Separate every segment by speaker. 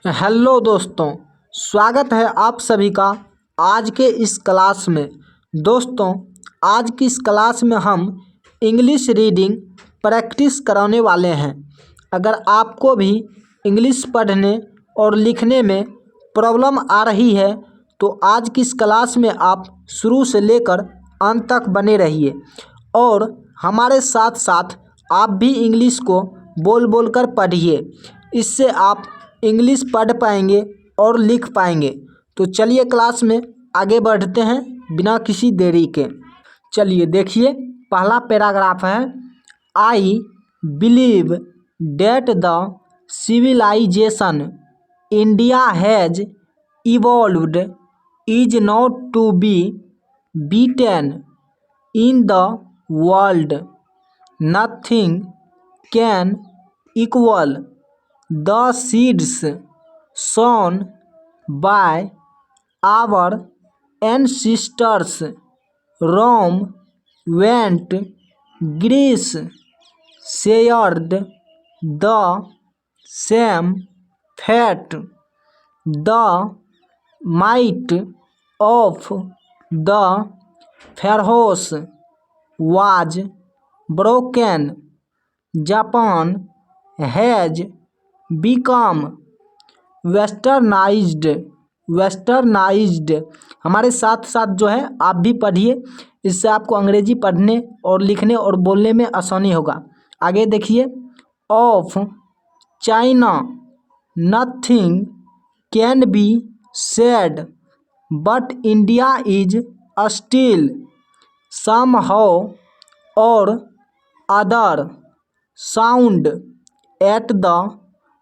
Speaker 1: Hello दोस्तों, स्वागत है आप सभी का आज के इस क्लास में। दोस्तों, आज की इस क्लास में हम इंग्लिश रीडिंग प्रैक्टिस कराने वाले हैं। अगर आपको भी इंग्लिश पढ़ने और लिखने में प्रॉब्लम आ रही है तो आज की इस क्लास में आप शुरू से लेकर अंत तक बने रहिए और हमारे साथ साथ आप भी इंग्लिश को बोल बोल कर पढ़िए। इससे आप इंग्लिश पढ़ पाएंगे और लिख पाएंगे। तो चलिए क्लास में आगे बढ़ते हैं बिना किसी देरी के। चलिए देखिए, पहला पैराग्राफ है, I believe that the civilization India has evolved is not to be beaten in the world. Nothing can equal the seeds sown by our ancestors. Rome went, Greece shared the same fate. The might of the pharaohs was broken. Japan has become westernised. हमारे साथ साथ जो है आप भी पढ़िए, इससे आपको अंग्रेजी पढ़ने और लिखने और बोलने में आसानी होगा। आगे देखिए, of China nothing can be said but India is still somehow or other sound at the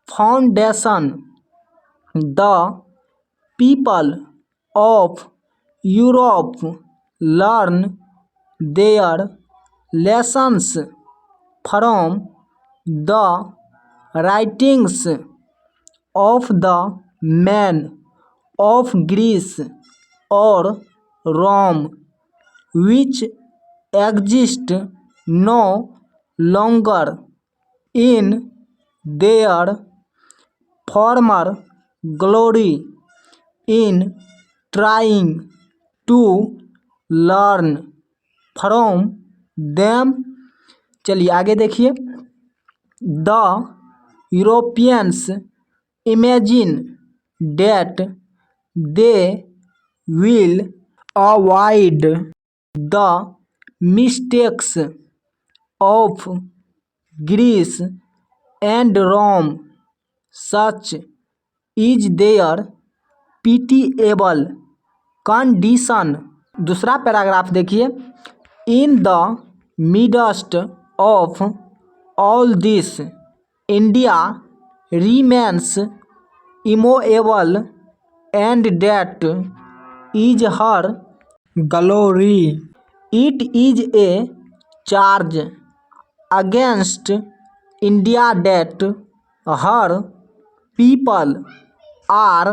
Speaker 1: foundation. The people of Europe learn their lessons from the writings of the men of Greece or Rome, which exist no longer in their former glory. In trying to learn from them. चलिए आगे देखिए, the Europeans imagine that they will avoid the mistakes of Greece and Rome, such is their pitiable condition. दूसरा paragraph देखिए, in the midst of all this India remains immovable and that is her glory. It is a charge against India that her people are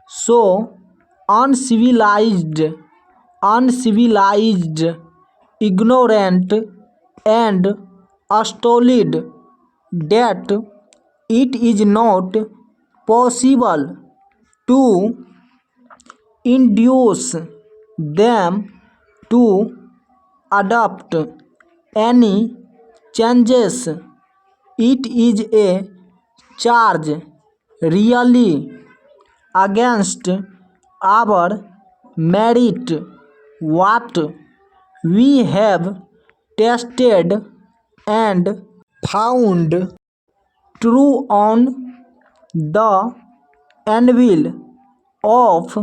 Speaker 1: so uncivilized, ignorant and stolid that it is not possible to induce them to adopt any changes. It is a charge really against our merit. What we have tested and found true on the anvil of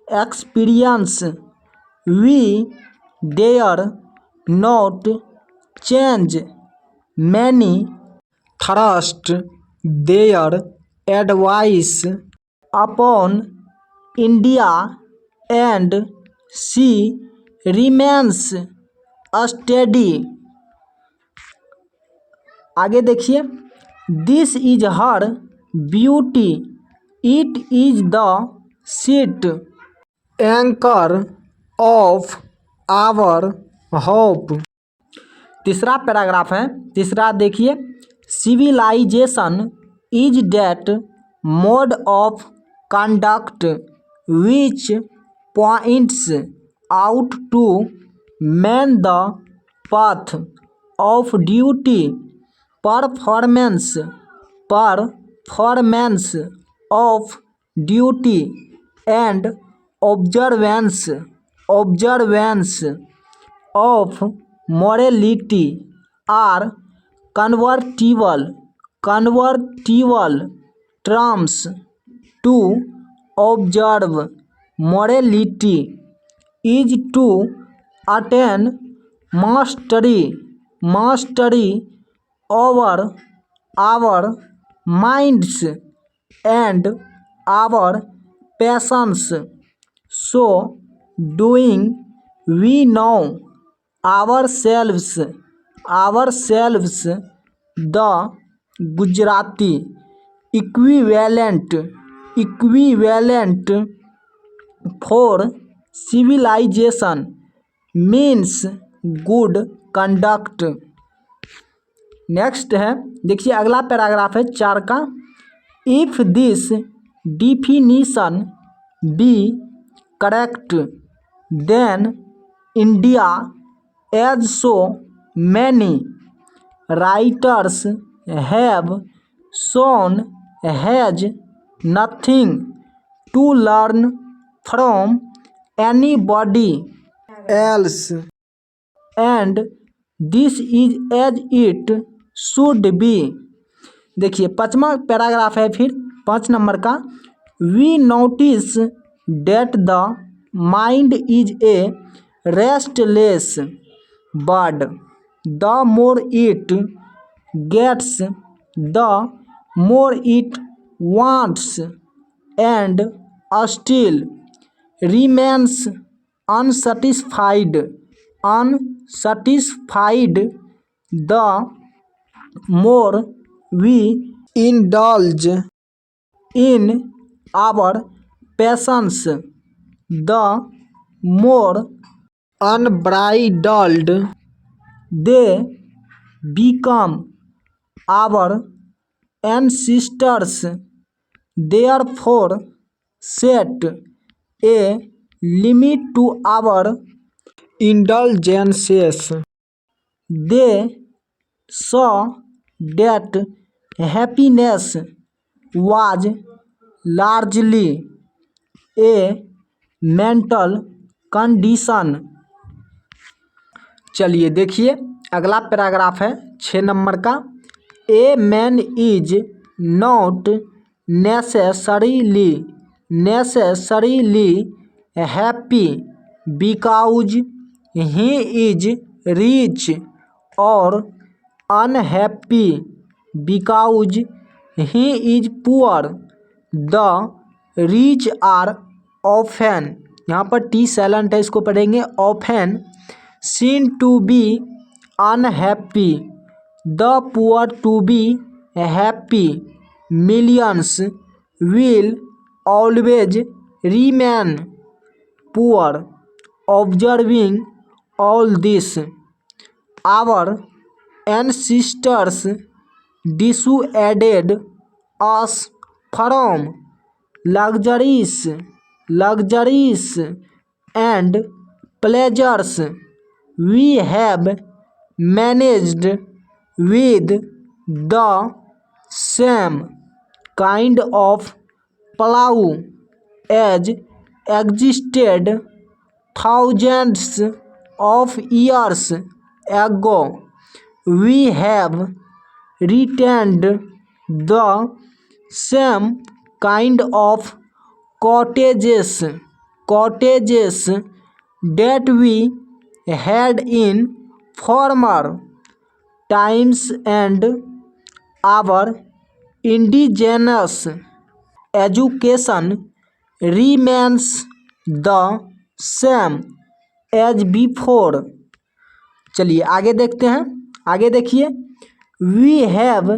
Speaker 1: experience, we dare not change. Many thrust their advice upon India and she remains steady. आगे देखिए, this is her beauty, it is the sheet anchor of our hope. तीसरा paragraph है, तीसरा देखिए, civilization is that mode of conduct which points out to man the path of duty, performance of duty, and observance of morality are convertible terms. To observe morality is to attain mastery over our minds and our passions. So doing, we know ourselves. The Gujarati equivalent for civilization means good conduct. Next है, देखिए अगला paragraph है 4 का। If this definition be correct then India as so many writers have shown has nothing to learn from anybody else, and this is as it should be. देखिए 5वां paragraph है फिर 5 number का। We notice that the mind is a restless bird, the more it gets the more it wants, and still remains unsatisfied the more we indulge in our passions, the more unbridled they become. Our ancestors therefore set a limit to our indulgences. They saw that happiness was largely a mental condition. चलिए देखिए अगला paragraph है 6 number का। A man is not necessarily happy because he is rich, or unhappy because he is poor. The rich are often, यहाँ पर T silent है, इसको पढ़ेंगे often seen to be unhappy, the poor to be happy. Millions will always remain poor. Observing all this, our ancestors dissuaded us from luxuries and pleasures. We have managed with the same kind of plow as existed thousands of years ago. We have retained the same kind of cottages that we had in former times, and our indigenous education remains the same as before. चलिए आगे देखते हैं। आगे देखिए, we have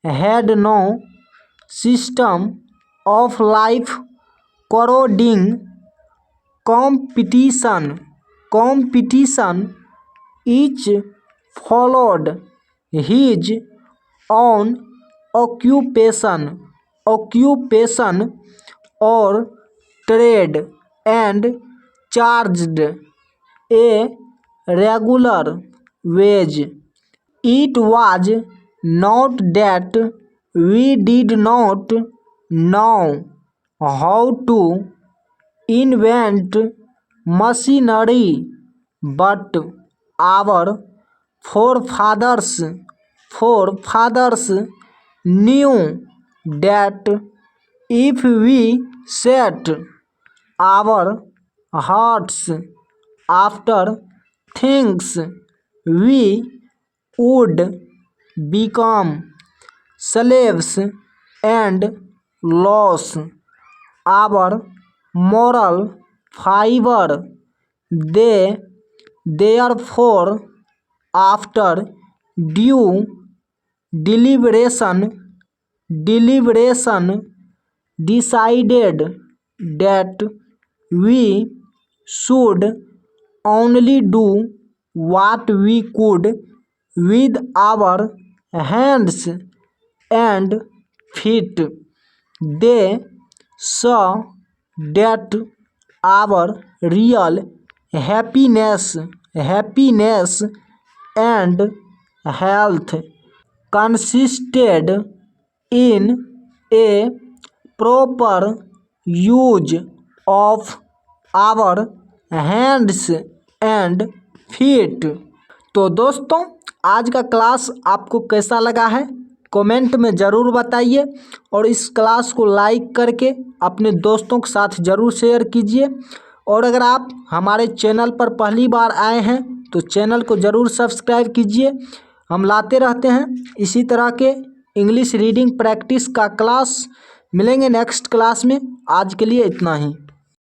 Speaker 1: had no system of life corroding competition. Each followed his own occupation occupation or trade and charged a regular wage. It was not that we did not know how to invent machinery, but our forefathers knew that if we set our hearts after things, we would become slaves and lose our moral fiber. They therefore, after due deliberation, decided that we should only do what we could with our hands and feet. They saw that our real happiness and health consisted in a proper use of our hands and feet. तो दोस्तों, आज का class आपको कैसा लगा है comment में ज़रूर बताइए और इस क्लास को लाइक करके अपने दोस्तों के साथ ज़रूर शेयर कीजिए। और अगर आप हमारे चैनल पर पहली बार आए हैं तो चैनल को ज़रूर सब्सक्राइब कीजिए। हम लाते रहते हैं इसी तरह के इंग्लिश रीडिंग प्रैक्टिस का क्लास। मिलेंगे नेक्स्ट क्लास में। आज के लिए इतना ही।